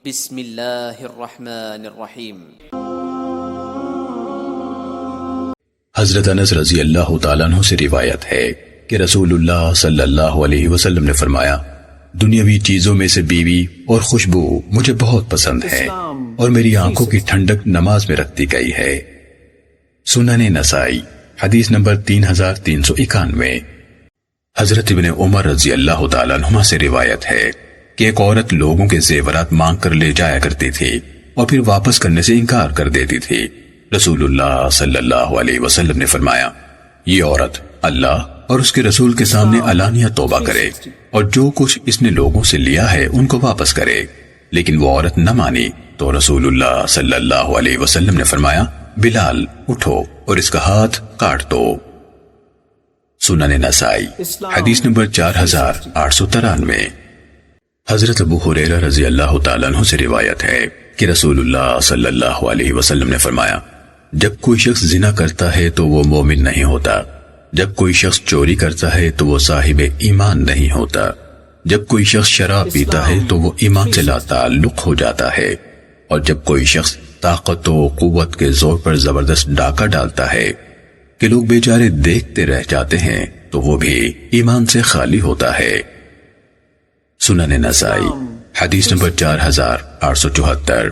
بسم اللہ الرحمن الرحیم۔ حضرت انس رضی اللہ تعالیٰ عنہ سے روایت ہے کہ رسول اللہ صلی اللہ علیہ وسلم نے فرمایا، دنیاوی چیزوں میں سے بیوی اور خوشبو مجھے بہت پسند ہے اور میری آنکھوں کی ٹھنڈک نماز میں رکھتی گئی ہے۔ سنن نسائی حدیث نمبر 3391۔ حضرت ابن عمر رضی اللہ تعالیٰ عنہما سے روایت ہے کہ ایک عورت لوگوں کے زیورات مانگ کر لے جایا کرتی تھی اور پھر واپس کرنے سے انکار کر دیتی تھی۔ رسول اللہ صلی اللہ علیہ وسلم نے فرمایا، یہ عورت اللہ اور اس کے رسول کے سامنے علانیہ توبہ کرے اور جو کچھ اس نے لوگوں سے لیا ہے ان کو واپس کرے۔ لیکن وہ عورت نہ مانی تو رسول اللہ صلی اللہ علیہ وسلم نے فرمایا، بلال اٹھو اور اس کا ہاتھ کاٹ دو۔ سنن نسائی حدیث نمبر 4893۔ حضرت ابو ہریرہ رضی اللہ تعالیٰ عنہ سے روایت ہے کہ رسول اللہ صلی اللہ علیہ وسلم نے فرمایا، جب کوئی شخص زنا کرتا ہے تو وہ مومن نہیں ہوتا، جب کوئی شخص چوری کرتا ہے تو وہ صاحب ایمان نہیں ہوتا، جب کوئی شخص شراب پیتا ہے تو وہ ایمان سے لا تعلق ہو جاتا ہے، اور جب کوئی شخص طاقت و قوت کے زور پر زبردست ڈاکہ ڈالتا ہے کہ لوگ بیچارے دیکھتے رہ جاتے ہیں تو وہ بھی ایمان سے خالی ہوتا ہے۔ سنن نسائی حدیث نمبر 4874۔